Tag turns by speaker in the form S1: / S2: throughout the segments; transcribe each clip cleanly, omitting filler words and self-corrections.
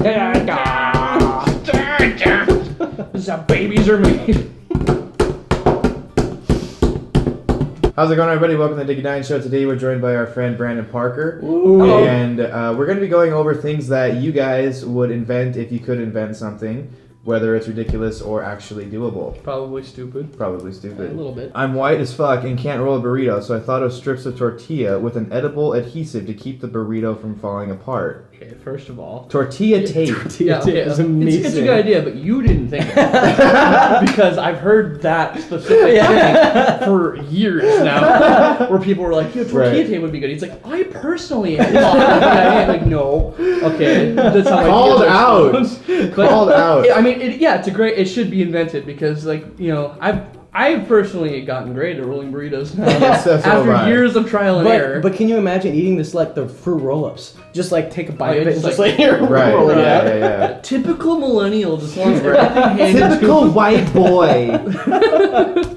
S1: This is how babies are made.
S2: How's it going, everybody? Welcome to the Dickey Show. Today we're joined by our friend Brandon Parker.
S1: Ooh.
S2: And we're going to be going over things that you guys would invent if you could invent something, whether it's ridiculous or actually doable.
S1: Probably stupid.
S2: Probably stupid.
S1: A little bit.
S2: I'm white as fuck and can't roll a burrito, so I thought of strips of tortilla with an edible adhesive to keep the burrito from falling apart.
S1: Okay, first of all,
S2: Tortilla tape.
S1: Tortilla tape is amazing. It's a good idea, but you didn't think of it. Because I've heard that specific thing for years now, where people were like, "Yo, tortilla tape would be good." He's like, "I personally thought that." Like, no, okay, that's how
S2: Called out. Called out.
S1: I mean, it's a great. It should be invented because, like, you know, I've personally gotten great at rolling burritos now. After years of trial and error.
S3: But can you imagine eating this like the fruit roll-ups? Just like take a bite of it and just
S2: right,
S3: roll it out.
S2: Yeah.
S1: Typical millennial just wants everything handed
S2: Typical white boy.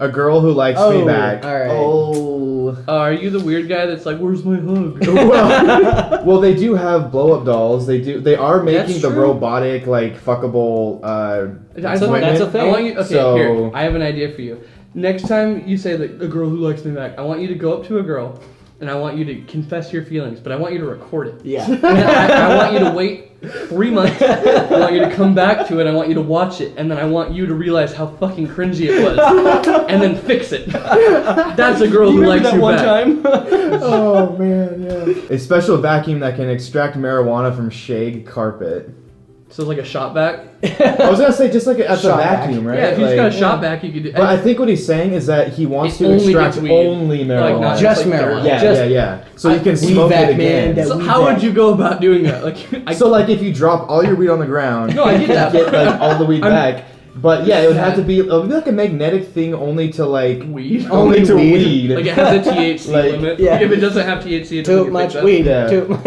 S2: A girl who likes me back.
S3: All right.
S2: Oh.
S1: Are you the weird guy that's like, "Where's my hug?"
S2: well, they do have blow-up dolls. They are making
S1: That's
S2: the
S1: true.
S2: robotic, like, fuckable
S1: That's a thing. I want you. Okay,
S2: So-
S1: here. I have an idea for you. Next time you say that a girl who likes me back, I want you to go up to a girl, and I want you to confess your feelings, but I want you to record it.
S3: Yeah.
S1: And I want you to wait 3 months. I want you to come back to it. I want you to watch it, and then I want you to realize how fucking cringy it was, and then fix it. That's a girl who likes you
S3: one
S1: back.
S3: time?
S2: Oh man, yeah. A special vacuum that can extract marijuana from shag carpet.
S1: So like a shot back.
S2: I was gonna say just like at the
S3: Shot
S2: vacuum,
S3: back.
S2: right?
S1: Yeah, if you just
S2: Like-
S1: got a shot back, you could do.
S2: But I think what he's saying is that he wants
S1: It
S2: to
S1: only
S2: extract
S1: gets weed.
S2: only marijuana.
S1: not
S3: Just
S1: like
S3: marijuana.
S1: marijuana.
S2: Yeah. So you can
S3: Weed
S2: smoke
S3: vac,
S2: it again.
S3: man, that
S1: So
S3: weed
S1: how
S3: vac.
S1: would you go about doing that? Like,
S2: So like if you drop all your weed on the ground,
S1: No, I get that.
S2: get like all the weed back. But yeah, it would have to be like a magnetic thing only to like
S1: weed.
S2: only to weed.
S1: Like it has a THC
S2: Like,
S1: limit.
S3: yeah.
S1: If it doesn't have THC, it doesn't
S3: Too
S1: get
S3: much
S1: picked up.
S3: weed.
S2: Yeah.
S3: Too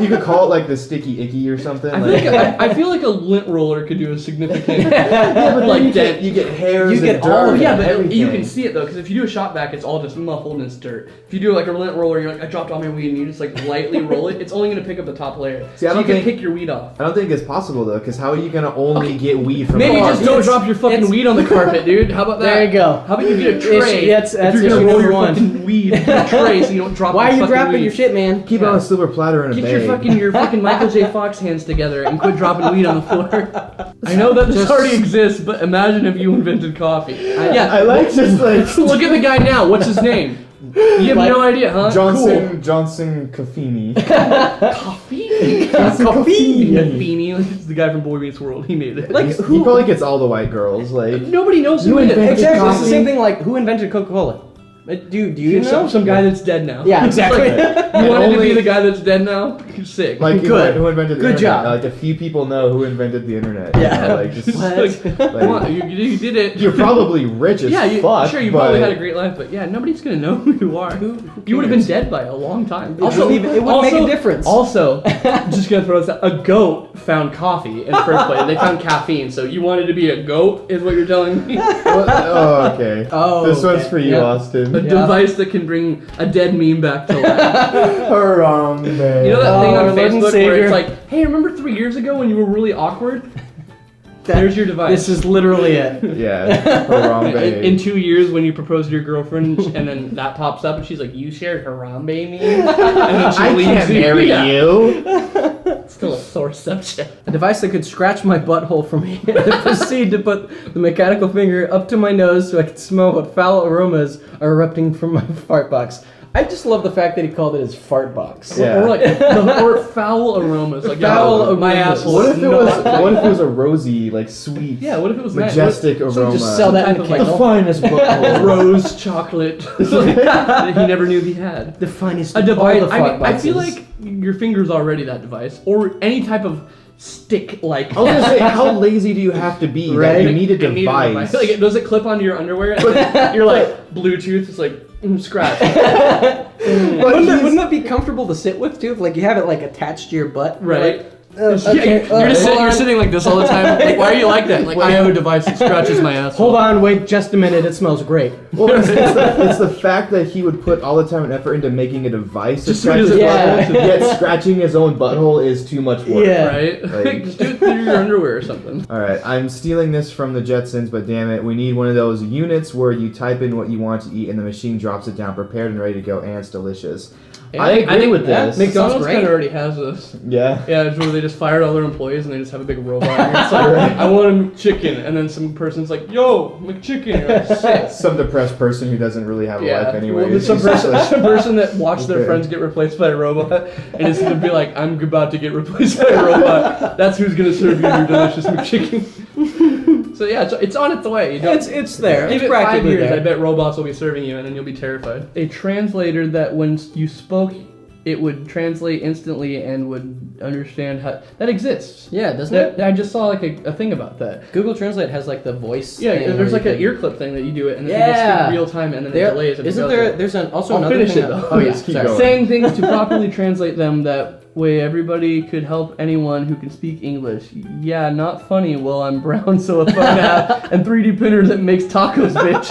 S2: You could call it like the sticky icky or something.
S1: I feel like a lint roller could do a significant
S2: but
S1: like
S2: you
S1: dent.
S2: get hairs.
S3: You
S2: and
S3: get
S2: dirt
S3: all of
S2: and
S1: Yeah, but
S2: everything.
S1: you can see it though, because if you do a shot back, it's all just muffled and it's dirt. If you do like a lint roller, you're like, I dropped all my weed, and you just like lightly roll it, it's only gonna pick up the top layer.
S2: See, I
S1: so
S2: don't
S1: you can
S2: think-
S1: pick your weed off.
S2: I don't think it's possible though, because how are you gonna only get weed from?
S1: Maybe
S2: the
S1: just don't drop your fucking weed on the carpet, dude. How about that?
S3: There you go.
S1: How about you get a tray?
S3: That's
S1: if you're
S3: issue
S1: gonna roll
S3: number
S1: your
S3: one.
S1: fucking weed, get a tray so you don't drop.
S3: Why are
S1: your
S3: you
S1: fucking
S3: dropping
S1: weed.
S3: your shit, man?
S2: Keep it on a silver platter in a
S1: Get
S2: bag.
S1: your fucking Michael J. Fox hands together and quit dropping weed on the floor. I know that this already exists, but imagine if you invented coffee.
S2: I like just like
S1: Look at the guy now. What's his name? You have no idea, huh?
S2: Johnson Coffini.
S1: Coffee?
S3: Coffee.
S1: Beanie. It's the guy from Boy Meets World. He made it.
S3: Like
S2: He
S3: who?
S2: probably gets all the white girls. Like
S1: Nobody knows who
S2: You
S1: it is.
S2: invented
S3: Exactly. It's the
S2: coffee.
S3: same thing. Like who invented Coca-Cola? Do you know?
S1: Some guy that's dead now.
S3: Yeah, exactly.
S1: You wanted to be the guy that's dead now? You're sick.
S2: Like
S3: Good.
S2: who invented the
S3: Good
S2: internet?
S3: job.
S2: Like a few people know who invented the internet.
S3: Yeah.
S2: You know, like, just,
S1: It's like, come on, you did it.
S2: you're probably rich as
S1: Yeah,
S2: fuck.
S1: sure, you
S2: but
S1: probably had a great life, but yeah, nobody's gonna know who you are. You would have been dead by a long time.
S3: It wouldn't make a difference.
S1: Also, just gonna throw this out, a goat found coffee in the first place. They found caffeine, so you wanted to be a goat, is what you're telling me?
S2: Oh, okay.
S3: Oh,
S2: This one's
S3: okay.
S2: for you,
S3: Yeah.
S2: Austin.
S1: A device that can bring a dead meme back to life.
S2: Harambe.
S1: You know that thing
S3: Oh,
S1: on
S3: Lord and
S1: Facebook where
S3: Savior.
S1: it's like, hey, remember 3 years ago when you were really awkward? There's your device.
S3: This is literally it.
S2: Yeah. Harambe.
S1: In 2 years, when you propose to your girlfriend, and then that pops up, and she's like, "You shared Harambe memes," and then she
S2: I
S1: leaves
S2: can't marry
S1: Yeah.
S2: you.
S1: It's still a sore subject.
S3: A device that could scratch my butthole for me and proceed to put the mechanical finger up to my nose so I could smell what foul aromas are erupting from my fart box. I just love the fact that he called it his fart box.
S2: Yeah.
S1: Or like or foul aromas, like
S3: Foul
S1: my
S3: aromas.
S1: asshole.
S2: What
S1: is
S2: if it was?
S1: not-
S2: What if it was a rosy, like sweet,
S1: Yeah, what if it was nice?
S2: majestic
S3: So
S2: aroma?
S3: just sell that in
S1: Type
S3: a
S1: of, like,
S3: candle.
S2: the finest butthole.
S1: Rose chocolate that he never knew he had.
S3: The finest
S1: A
S3: of
S1: device.
S3: all the
S1: I
S3: fart
S1: mean, I feel
S3: boxes.
S1: like your finger's already that device, or any type of stick like.
S2: I was gonna say, how lazy do you have to be that
S3: Right?
S2: you need a
S1: I need
S2: device?
S1: Like, does it clip onto your underwear? You're like Bluetooth. It's like scratch.
S3: Wouldn't that be comfortable to sit with too? If like you have it like attached to your butt,
S1: Right.
S3: Like,
S1: You're sitting like this all the time. Like, why are you like that? Like, I have a device that scratches my ass.
S3: Hold on, wait just a minute. It smells great.
S2: Well, it's the fact that he would put all the time and effort into making a device to
S1: Just
S2: scratch
S1: so
S2: his
S1: he
S2: butthole, yet scratching his own butthole is too much work.
S3: Yeah.
S1: Right?
S2: Like-
S1: Just do it through your underwear or something.
S2: All right, I'm stealing this from the Jetsons, but damn it, we need one of those units where you type in what you want to eat and the machine drops it down, prepared and ready to go, and it's delicious.
S1: Yeah,
S2: I agree with this.
S1: McDonald's
S3: great.
S1: kind of already has this.
S2: Yeah.
S1: Yeah, it's where they just fired all their employees and they just have a big robot. And it's like, I want a McChicken, and then some person's like, "Yo, McChicken." You're like, "Sick."
S2: Some depressed person who doesn't really have a life anyway.
S1: Well, there's some person that watched their
S2: Okay.
S1: friends get replaced by a robot and is gonna be like, "I'm about to get replaced by a robot." That's who's gonna serve you your delicious McChicken. So yeah, it's on its way. You don't,
S3: It's there.
S1: Give
S3: It's
S1: it 5
S3: practically
S1: years,
S3: there.
S1: I bet robots will be serving you, and then you'll be terrified. A translator that when you spoke, it would translate instantly and would understand how that exists.
S3: Yeah, doesn't it?
S1: I just saw like a thing about that.
S3: Google Translate has like the voice.
S1: Yeah,
S3: thing
S1: there's
S3: where
S1: like
S3: you
S1: an
S3: can-
S1: ear clip thing that you do it, and then
S3: Yeah.
S1: you speak real time, and then it delays. And
S3: Isn't
S1: it goes
S3: there?
S1: there.
S3: There's also
S1: I'll
S3: another
S1: finish
S3: thing
S1: it,
S3: that-
S1: though.
S3: Oh yeah,
S2: Just keep
S3: sorry.
S2: going.
S1: Saying things to properly translate them that way everybody could help anyone who can speak English. Yeah, not funny. Well, I'm brown, so a phone app and 3D printer that makes tacos, bitch.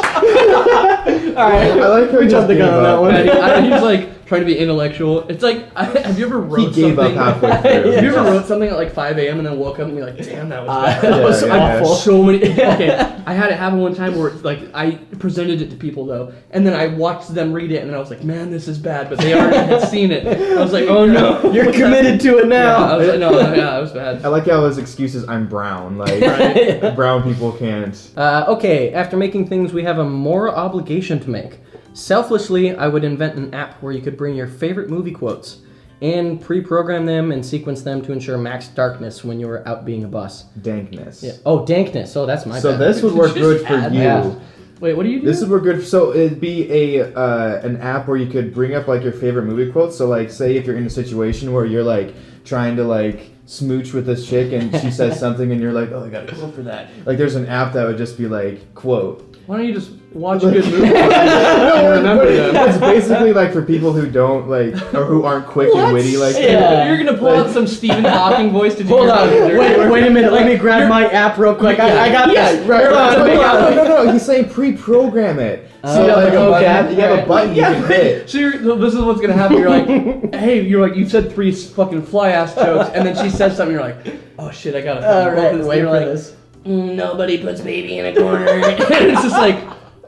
S3: All right,
S2: I like how
S3: we
S2: he
S3: jumped the
S2: gave
S3: gun on that
S2: up.
S3: one.
S1: And he's like trying to be intellectual. It's like, have you ever wrote
S2: He gave
S1: something?
S2: up halfway through.
S1: Have you ever wrote something at like 5 a.m. and then woke up and be like, damn, that was bad.
S3: That was
S2: Yeah,
S3: awful.
S1: So many. Okay, I had it happen one time where it's like I presented it to people though, and then I watched them read it, and then I was like, man, this is bad. But they already had seen it. I was like, oh no,
S3: You're committed to it
S1: Yeah,
S3: now.
S1: I was like, no, yeah, it was bad.
S2: I like how his excuse is I'm brown. Like,
S1: Right.
S2: brown people can't.
S3: Okay, after making things, we have a moral obligation to make. Selfishly, I would invent an app where you could bring your favorite movie quotes and pre-program them and sequence them to ensure max darkness when you were out being a bus.
S2: Dankness.
S3: Yeah. Oh, dankness. Oh, that's my
S2: So
S3: bad.
S2: this would work
S1: Just
S2: good for
S1: add
S2: you.
S3: that.
S1: Wait, what do you do?
S2: This would work good. So it'd be an app where you could bring up like your favorite movie quotes. So like, say if you're in a situation where you're like trying to like smooch with this chick and she says something and you're like, oh, I got a quote for that. Like, there's an app that would just be like quote.
S1: Why don't you just watch a good movie and remember them?
S2: It's basically like for people who don't like or who aren't quick and witty like
S3: Yeah.
S1: You're gonna pull out some Stephen Hawking voice to do
S3: Hold
S1: your
S3: on.
S1: fucking dirty
S3: Wait a minute. Let me grab my app real quick. I got
S1: Yeah,
S3: this.
S2: Right,
S3: Hold
S2: right,
S3: on,
S2: right.
S3: hold on.
S2: No. He's saying pre-program it. So
S3: Yeah,
S2: like
S3: okay.
S2: you have a button you can hit.
S1: So this is what's gonna happen. You're like, hey, you said 3 fucking fly ass jokes, and then she says something. You're like, oh shit, I gotta fucking
S3: Right,
S1: quote this.
S3: wait
S1: You're
S3: for
S1: like,
S3: this.
S1: Nobody puts baby in a corner. And it's just like,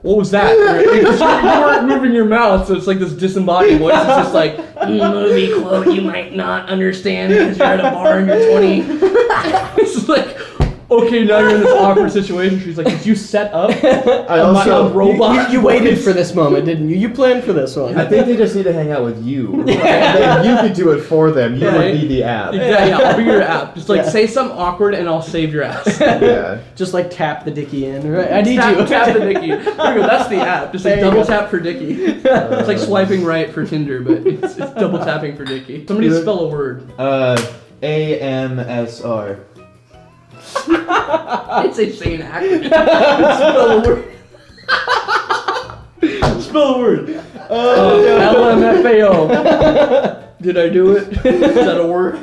S1: what was that? Because you weren't moving your mouth, so it's like this disembodied voice. It's just like, movie quote you might not understand because you're at a bar and you're 20. It's just like, okay, now you're in this awkward situation. She's like, did you set up
S2: I
S1: a
S2: also
S1: robot?
S3: You waited for this moment, didn't you? You planned for this one.
S2: I think they just need to hang out with you. Then you could do it for them. You
S1: Right.
S2: would be the app.
S1: Exactly, yeah, I'll be your app. Just like
S3: Yeah.
S1: say something awkward and I'll save your ass.
S2: Yeah.
S3: Just like tap the Dickey in. Right? I need
S1: tap,
S3: you.
S1: Tap the Dickey. There you go. That's the app. Just like
S3: There you
S1: double
S3: go.
S1: tap for Dickey. It's like swiping right for Tinder, but it's double tapping for Dickey. Somebody spell a word.
S2: AMSR.
S1: It's a sane acronym. Spell a word. Spell a word. LMFAO. Did I do it? Is that a word?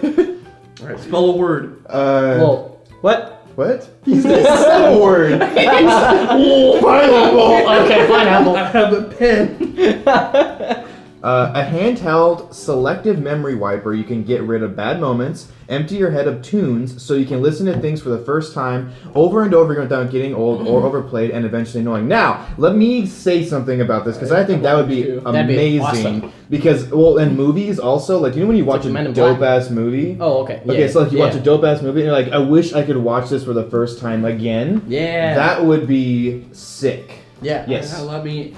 S1: All right, spell a word.
S3: Well, what?
S2: What? He's gonna say a word.
S3: Pineapple. Okay, pineapple.
S1: I have a pen.
S2: A handheld selective memory wiper. You can get rid of bad moments, empty your head of tunes, so you can listen to things for the first time over and over again without getting old or overplayed and eventually annoying. Now, let me say something about this because I think that would be
S3: That'd be
S2: amazing.
S3: awesome.
S2: Because in movies also, like you know when you watch
S3: Like Men
S2: a
S3: in Black.
S2: dope ass movie.
S3: Oh, okay.
S2: Okay,
S3: Yeah.
S2: so like you watch a
S3: Yeah.
S2: dope ass movie and you're like, I wish I could watch this for the first time again.
S3: Yeah.
S2: That would be sick.
S3: Yeah.
S2: Yes.
S1: Let me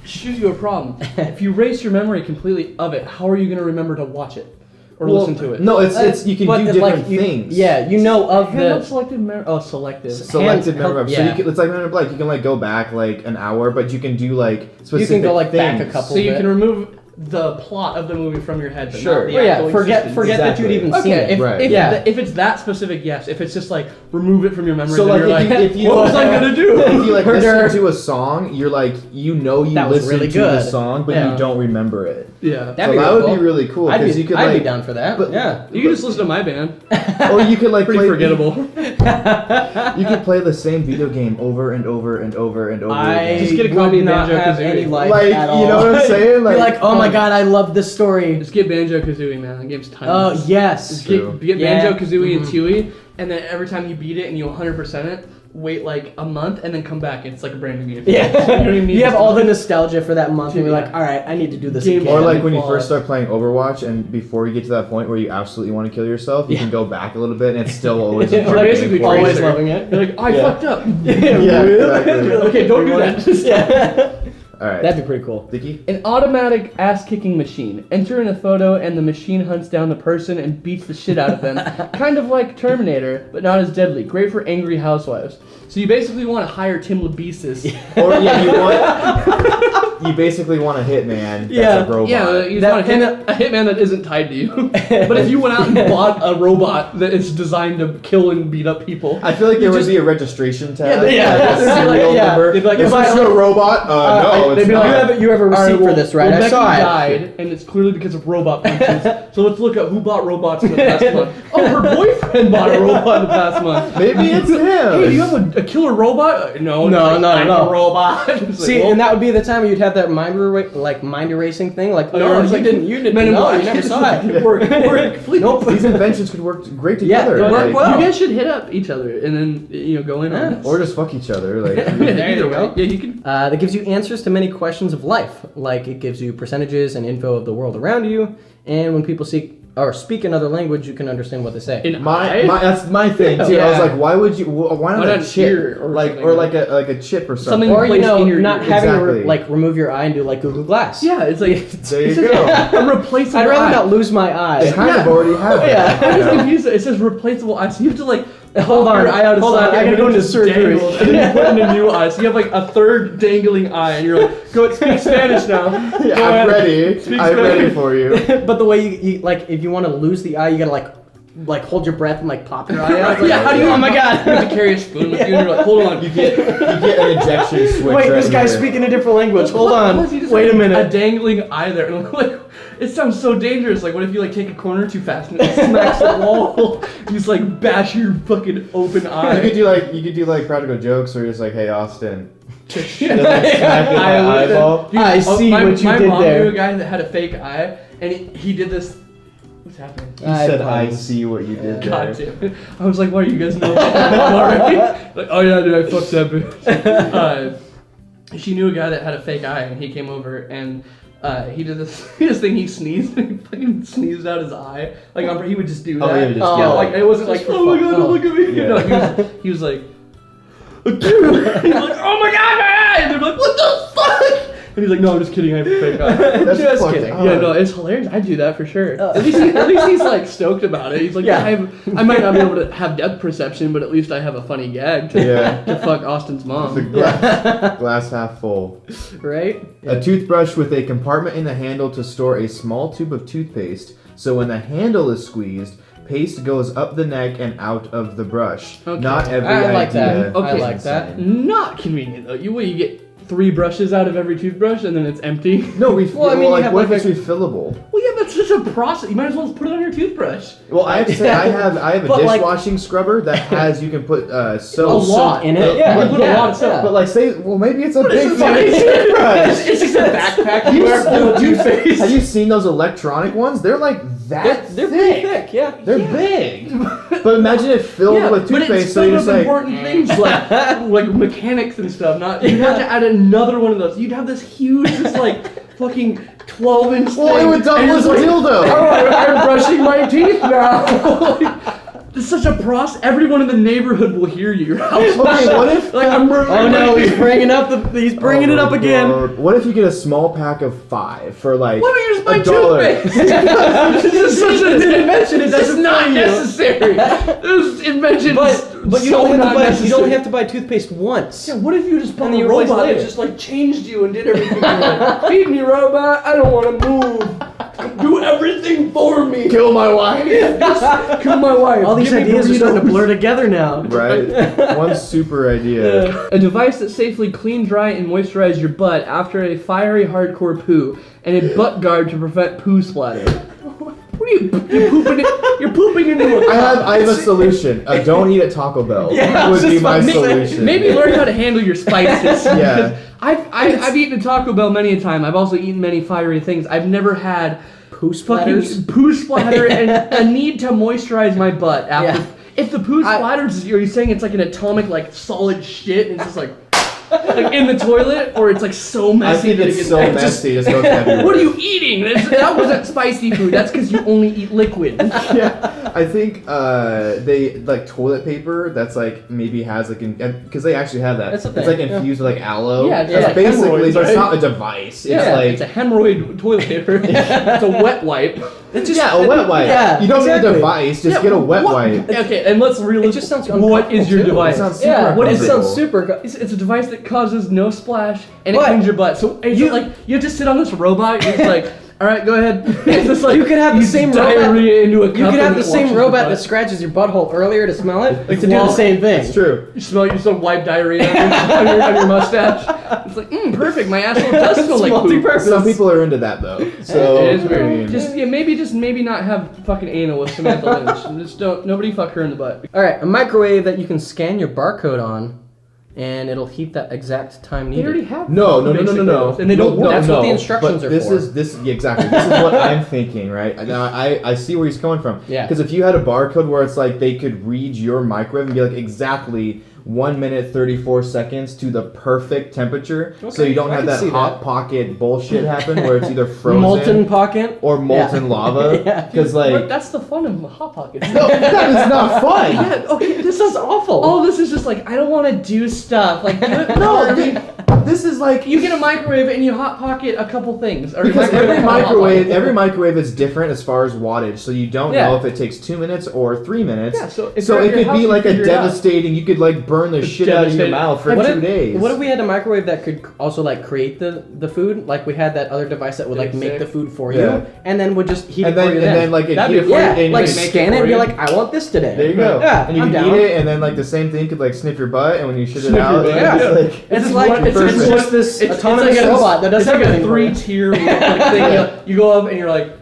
S1: shoot you a problem. If you erase your memory completely of it, how are you going to remember to watch it or listen to it?
S2: No, it's you can
S3: But
S2: do
S3: it's
S2: different
S3: like you-
S2: things.
S3: Yeah, you know of
S1: Handheld
S3: the.
S1: selective memory. Oh, selective.
S2: Selected
S3: Hands-
S2: memory. So
S3: yeah.
S2: you can, it's like Men in Black. You can like go back like an hour, but you can do like specific
S3: You can go like
S2: things.
S3: back a couple.
S1: So you
S3: bit.
S1: can remove the plot of the movie from your head, but
S2: Sure.
S1: not the
S3: Well, yeah,
S1: actual
S3: forget
S1: existence.
S3: that you'd even seen
S1: Okay,
S3: it.
S1: if,
S2: Right.
S1: if,
S3: Yeah.
S1: if it's that specific, yes. If it's just like remove it from your memory,
S2: So
S1: then
S2: like
S1: you're
S2: if you
S1: what was I gonna do?
S2: if you like
S3: Murder.
S2: listen to a song, you're like you
S3: That was
S2: listened
S3: really
S2: to the
S3: good.
S2: song, but
S3: Yeah.
S2: you don't remember it.
S1: Yeah.
S3: That'd
S2: So that
S3: cool.
S2: would be really cool because you could
S3: I'd
S2: like.
S3: be down for that.
S2: but-
S3: Yeah.
S1: You can just listen to my band.
S2: Or you could like
S1: Pretty
S2: play.
S1: forgettable.
S2: You could play the same video game over and over and over and over again.
S1: Just get a
S3: would
S1: copy of
S3: not have
S1: Banjo-Kazooie.
S3: any life
S2: Like,
S3: at all.
S2: you know what I'm saying?
S3: You're
S2: Like,
S3: like, oh my god, I love this story.
S1: Just get Banjo-Kazooie, man. That game's
S3: Oh
S1: timeless.
S3: yes.
S1: Just
S2: True.
S1: get
S3: Yeah.
S1: Banjo-Kazooie and Tooie, and then every time you beat it and you 100% it, wait like a month and then come back. It's like a brand new game.
S3: Yeah.
S1: You don't even need
S3: You have
S1: this
S3: all the
S1: month.
S3: nostalgia for that month, and you're
S1: Yeah.
S3: like, all right, I need to do this
S1: Game
S3: again.
S2: Or like when you
S1: Fall.
S2: first start playing Overwatch, and before you get to that point where you absolutely want to kill yourself, you can go back a little bit, and it's still always.
S3: You're
S2: a fun game
S1: basically
S2: for you.
S3: always
S1: Tracer.
S3: loving it.
S1: You're like, I
S2: Yeah.
S1: fucked up.
S2: Yeah, exactly.
S1: Okay, don't do that.
S3: Yeah.
S2: All right,
S3: That'd be pretty cool.
S2: Dickey.
S1: An automatic ass-kicking machine. Enter in a photo and the machine hunts down the person and beats the shit out of them. Kind of like Terminator, but not as deadly. Great for angry housewives. So you basically want to hire Tim Lebesis.
S2: Or yeah, you want. You basically want a hitman that's
S3: Yeah.
S2: a robot.
S1: Yeah, you
S3: That-
S1: want a hitman that isn't tied to you. But if you went out and bought a robot that is designed to kill and beat up people,
S2: I feel like there would
S1: just-
S2: be a registration tag.
S1: yeah,
S2: like a
S1: they'd be like,
S2: serial
S3: yeah,
S2: number.
S3: they'd be like,
S2: Is
S3: if I-
S2: this your robot? No,
S3: they'd
S2: it's
S3: be like,
S2: not.
S3: you have a receipt
S1: All right,
S3: for this, right? I
S1: Becky
S3: saw it.
S1: died, and it's clearly because of robot punches. So let's look up who bought robots in the past month. Oh, her boyfriend bought a robot in the past month.
S2: Maybe it's him.
S1: Hey, do you have a killer robot? No,
S3: No,
S1: it's
S3: not at
S1: I'm
S3: all.
S1: a robot. It's like,
S3: See,
S1: well,
S3: and that would be the time where you'd have that mind erasing thing. Like,
S1: Oh,
S3: no,
S1: it's
S3: you
S1: like
S3: didn't. You didn't.
S1: Men in
S3: No,
S1: Black.
S3: you never saw it.
S1: Work completely.
S3: Nope.
S2: These inventions could work great
S3: Yeah,
S2: together.
S3: they work
S2: like-
S3: well.
S1: You guys should hit up each other and then go in on this.
S2: Or just fuck each other. Like,
S3: There
S1: Either
S3: you
S1: way.
S3: go.
S1: Yeah, you can.
S3: That gives you answers to many questions of life. Like it gives you percentages and info of the world around you. And when people speak another language, you can understand what they say.
S2: my that's my thing too. I was
S3: Yeah.
S2: like, why would you? Why not
S1: Why
S2: a
S1: not
S2: chip
S1: ear or
S2: like
S1: something
S2: or
S1: like
S2: like a chip or
S1: Something
S2: something?
S3: Or
S1: placed in your
S3: not
S1: ear.
S3: having
S2: Exactly.
S3: to remove your eye and do like Google Glass.
S1: Yeah, it's like
S2: There you go.
S1: I'm replaceable.
S3: I'd rather
S1: eye.
S3: not lose my eye.
S2: They kind of already have that.
S1: I'm
S2: you
S1: just
S2: know?
S1: confused. It says replaceable eye, so you have to like
S3: Hold
S1: pop
S3: on,
S1: your eye out of
S3: hold on,
S1: socket
S3: I gotta
S1: and
S3: go
S1: then
S3: into
S1: just
S3: surgery.
S1: dangles, and then you put in a new eye. So you have like a third dangling eye, and you're like, go speak Spanish now.
S2: Yeah,
S1: Go
S2: I'm
S1: ahead.
S2: ready.
S1: Speak
S2: I'm ready
S1: Spanish.
S2: for you.
S3: But the way you like, if you want to lose the eye, you gotta like hold your breath and like pop your eye out. It's like,
S1: Yeah, how do you?
S3: Oh my god!
S1: You have to carry a spoon with you, and you're like, hold on.
S2: You get an ejection switch.
S3: Wait,
S2: right
S3: this guy's
S2: here.
S3: speaking a different language. Hold on.
S1: What if you just
S3: Wait a
S1: have
S3: minute.
S1: A dangling eye there, and I'm like, it sounds so dangerous. Like, what if you like take a corner too fast and it smacks the wall? You just like bash your fucking open
S2: You
S1: eye.
S2: could do like practical jokes where you're just like, hey Austin.
S1: Yeah.
S2: Just, like, smacking my
S1: I would-
S2: eyeball.
S1: Dude,
S3: I see
S1: my,
S3: what you
S1: my
S3: did
S1: mom
S3: there.
S1: knew a guy that had a fake eye, and he did this. What's happening?
S2: He said, I
S3: puns.
S2: see what you did
S1: God
S2: there.
S1: damn it. I was like, why you guys know about that already? Like, oh yeah, dude, I fucked that bitch. She knew a guy that had a fake eye, and he came over, and he did this thing. He sneezed, and he fucking sneezed out his eye. Like, he would just do that.
S2: Oh, he would just
S1: yeah,
S2: do
S1: like, it wasn't like,
S3: Just for
S1: oh my
S3: fun.
S1: god,
S3: Oh.
S1: look at me.
S2: Yeah.
S1: No, he was like, he was like, oh my god, my eye! And they're like, what the fuck? And he's like, no, I'm just kidding, I have a fake eye.
S2: That's
S3: Just
S2: fucked
S3: kidding.
S2: up.
S1: Yeah, no, it's hilarious. I do that for sure. At least he's like stoked about it. He's like,
S3: Yeah.
S1: I might not be able to have depth perception, but at least I have a funny gag to,
S2: Yeah.
S1: to fuck Austin's
S2: The
S1: mom.
S2: glass half full.
S3: Right?
S2: A toothbrush with a compartment in the handle to store a small tube of toothpaste. So when the handle is squeezed, paste goes up the neck and out of the brush.
S1: Okay.
S2: Not every
S3: I like
S2: idea.
S3: that.
S1: Okay.
S3: I like that.
S1: Not convenient though. You get 3 brushes out of every toothbrush and then it's empty.
S2: No,
S3: Well, I mean, you
S2: like,
S3: have
S2: what
S3: like
S2: if it's refillable?
S1: Well, yeah, that's such a process. You might as well just put it on your toothbrush.
S2: Well, I have to say, I have a
S3: But, like-
S2: dishwashing scrubber that has, you can put soap.
S1: A lot
S3: in it.
S2: Yeah,
S1: You put a lot of
S3: yeah.
S1: soap.
S2: But like, say, well, maybe it's a big
S1: it's
S2: fucking
S1: like-
S2: toothbrush.
S1: It's just a backpack you
S2: You
S1: wear full of toothpaste.
S2: Have you seen those electronic ones? They're like that
S3: They're
S2: thick.
S3: pretty thick, yeah.
S2: They're big. But imagine it filled with
S1: but it's
S2: toothpaste, so
S1: filled
S2: you're
S1: with
S2: just like,
S1: important things like mechanics and stuff. Not you'd have to add another one of those. You'd have this huge, just like fucking 12-inch
S2: well,
S1: thing.
S2: it would double
S1: and
S2: as a
S1: it's like,
S2: dildo.
S1: Oh, I'm brushing my teeth now. It's such a process. Everyone in the neighborhood will hear you.
S2: Okay, what if?
S1: Like I'm.
S3: Oh no, he's bringing it up again.
S2: God. What if you get a small pack of 5 for like
S1: Why don't you just buy
S2: $1?
S1: toothpaste? This is such an invention. It's just
S3: doesn't
S1: not
S3: for you.
S1: necessary. This invention.
S3: But you
S1: so
S3: don't have
S1: not
S3: to buy. You
S1: necessary.
S3: don't have to buy toothpaste once.
S1: Yeah, what if you just bought
S3: And
S1: a
S3: you replace
S1: robot that
S3: later.
S1: just like changed you and did everything? You're like, feed me, robot. I don't want to move. Do everything for me.
S2: Kill my wife.
S1: Kill my wife.
S3: All these
S1: Give me
S3: ideas are starting to
S1: burritos.
S3: blur together now.
S2: Right? One super idea.
S1: A device that safely clean, dry, and moisturize your butt after a fiery, hardcore poo, and a butt guard to prevent poo splatter. What are you're pooping into a cup.
S2: I have a solution. Don't eat at Taco Bell.
S3: Yeah,
S2: would be my
S1: Maybe-
S2: solution.
S1: Maybe learn how to handle your spices.
S2: Yeah.
S1: I've eaten at Taco Bell many a time. I've also eaten many fiery things. I've never had
S3: Poo
S1: fucking
S3: splatters.
S1: poo splatter and a need to moisturize my butt after.
S3: Yeah.
S1: If the poo splatters, are you saying it's like an atomic, like solid shit, and it's just like in the toilet, or it's like so
S2: I
S1: messy
S2: think
S1: that
S2: it's
S1: it gets
S2: so
S1: it
S2: messy. It goes everywhere.
S1: What are you eating? That wasn't spicy food. That's because you only eat liquid.
S2: Yeah, I think they like toilet paper. That's like maybe has like because they actually have that.
S3: That's a
S2: It's
S3: thing,
S2: like
S3: yeah.
S2: infused with like aloe.
S1: Yeah, it's
S2: That's
S1: like
S2: basically,
S1: hemorrhoids,
S2: but it's
S1: right?
S2: not a device. It's
S1: Yeah,
S2: like
S1: it's a hemorrhoid toilet paper. It's a wet wipe.
S3: It's just,
S2: a wet wipe.
S3: Yeah,
S2: you don't
S3: exactly.
S2: need a device. Just get a wet wipe.
S1: Okay, and let's really.
S3: It just sounds
S1: What is your
S3: uncomfortable, too.
S1: device?
S2: It sounds super
S3: Yeah,
S1: What is
S3: it
S2: uncomfortable.
S3: sounds super.
S1: It's a device that causes no splash and it
S3: But
S1: cleans your butt. So it's like you have to sit on this robot. You're just like, all right, go ahead. It's just like
S3: You could have the same robot.
S1: diarrhea into a cup.
S3: You could have
S1: and
S3: the
S1: it
S3: same
S1: washes
S3: robot
S1: your
S3: that
S1: butt.
S3: scratches your butthole earlier to smell it, like to do
S1: Well,
S3: the same thing.
S2: It's true.
S1: You smell, you just wipe diarrhea on your mustache. It's like, perfect. My asshole does smell like poop.
S3: multi-purpose.
S2: Some people are into that though. So
S1: It is weird.
S2: I mean,
S1: Maybe not have fucking anal with Samantha Lynch. Just don't. Nobody fuck her in the butt.
S3: All right, a microwave that you can scan your barcode on, and it'll heat that exact time
S1: They
S3: needed.
S1: already have.
S2: No,
S1: basically. And they don't
S2: No,
S1: work.
S3: That's
S2: no,
S3: what the instructions
S2: but
S3: are
S2: this
S3: for.
S2: is yeah, exactly. This is what I'm thinking, right? Now I see where he's coming from.
S3: Yeah.
S2: Because if you had a barcode where it's like they could read your microwave and be like exactly 1 minute 34 seconds to the perfect temperature, so you don't
S3: I
S2: have
S3: can
S2: that
S3: see
S2: hot
S3: that.
S2: pocket bullshit happen where it's either frozen
S3: Molten pocket.
S2: or molten lava.
S3: Yeah.
S2: Because
S1: But
S2: like
S1: that's the fun of Hot Pockets.
S2: no, that is not fun.
S1: Yeah, okay,
S3: This sounds awful.
S1: all this is just like, I don't want to do stuff. Like, do it.
S2: No,
S1: I mean,
S2: this is like
S1: you get a microwave and you hot pocket a couple things. Or
S2: because
S1: microwave
S2: every
S1: a hot
S2: microwave,
S1: pocket.
S2: every microwave is different as far as wattage, so you don't
S3: Yeah.
S2: know if it takes 2 minutes or 3 minutes.
S1: Yeah, so if
S2: so
S1: you're at
S2: it
S1: your
S2: could
S1: house,
S2: be
S1: you
S2: like a
S1: figure it out.
S2: devastating. You could like burn the shit out of your
S1: Devastating.
S2: mouth for
S3: What
S2: 2
S3: if,
S2: days.
S3: what if we had a microwave that could also like create the food? Like we had that other device that would like make
S1: Sick.
S3: the food for
S2: Yeah.
S3: you, and then would just heat
S2: and
S3: it for
S2: then
S3: you.
S2: and then like it
S1: That'd
S2: heat
S1: be
S2: it for you
S3: yeah,
S2: and
S3: like
S2: you
S1: make it
S3: scan it and
S1: for
S3: be
S1: you.
S3: like, I want this today.
S2: there you go.
S3: Yeah,
S2: and you
S3: I'm
S2: can
S3: down.
S2: eat it, and then like the same thing could like sniff your butt, and when you shit it
S1: Sniff your
S2: out,
S1: butt,
S2: it's
S1: yeah.
S2: like
S3: It's like it's
S2: perfect.
S3: just this autonomous
S1: like a-
S3: robot that does
S1: It's like a
S3: everything for you.
S1: 3-tier like, thing. You go up and you're like,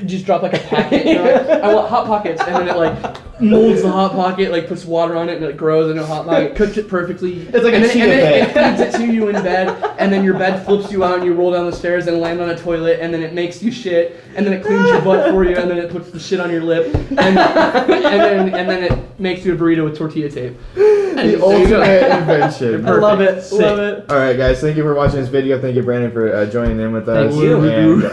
S1: just drop like a packet. And you're like, I want Hot Pockets, and then it like molds the Hot Pocket, like puts water on it, and it grows into a Hot Pocket, cooks it perfectly.
S2: It's like a
S1: and then,
S2: chia
S1: and then it
S2: pet.
S1: feeds it to you in bed, and then your bed flips you out, and you roll down the stairs and land on a toilet, and then it makes you shit, and then it cleans your butt for you, and then it puts the shit on your lip, and then it makes you a burrito with tortilla tape.
S2: the ultimate invention.
S3: I love it.
S1: Sick.
S3: Love it.
S2: All right, guys. Thank you for watching this video. Thank you, Brandon, for joining in with us.
S3: Thank you.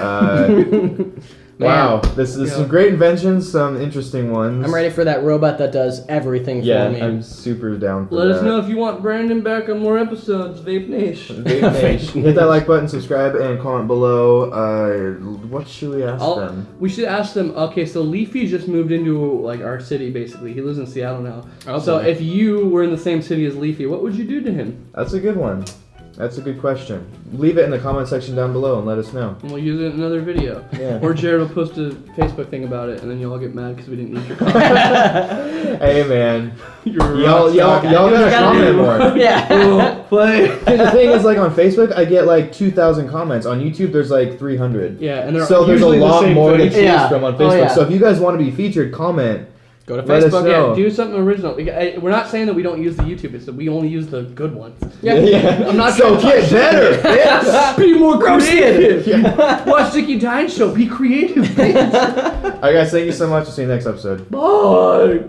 S2: And, wow, this is
S1: Yeah.
S2: some great inventions, some interesting ones.
S3: I'm ready for that robot that does everything
S2: Yeah,
S3: for me.
S2: I'm super down for
S1: Let
S2: that.
S1: us know if you want Brandon back on more episodes. Vape Nation.
S2: Hit that like button, subscribe, and comment below. What should we ask them?
S1: We should ask them. Okay, so Leafy just moved into like our city. Basically, he lives in Seattle now.
S3: Okay.
S1: So if you were in the same city as Leafy, what would you do to him?
S2: That's a good one. That's a good question. Leave it in the comment section down below and let us know.
S1: And we'll use it in another video.
S2: Yeah.
S1: Or Jared will post a Facebook thing about it, and then you'll all get mad because we didn't use your comment.
S2: Hey man,
S1: You're a
S2: y'all
S1: rock star.
S2: gotta comment
S3: do.
S2: more.
S3: Yeah.
S1: Cool. Play.
S2: The thing is, like on Facebook, I get like 2,000 comments. On YouTube, there's like 300.
S1: Yeah, and they're
S2: So there's a
S1: usually the
S2: lot
S1: same
S2: more to
S1: thing.
S2: choose
S3: Yeah.
S2: from on
S3: Oh,
S2: Facebook.
S3: yeah.
S2: So if you guys want to be featured, comment.
S3: Go to
S2: Let us
S3: Facebook.
S2: know.
S1: Yeah, do something original. We're not saying that we don't use the YouTube. It's that we only use the good ones.
S2: Yeah.
S1: I'm not
S2: So
S1: trying to
S2: get better.
S1: Be more creative.
S2: Yeah.
S1: Watch Dickey Dine Show. Be creative.
S2: All right, guys. Thank you so much. We'll see you next episode.
S1: Bye.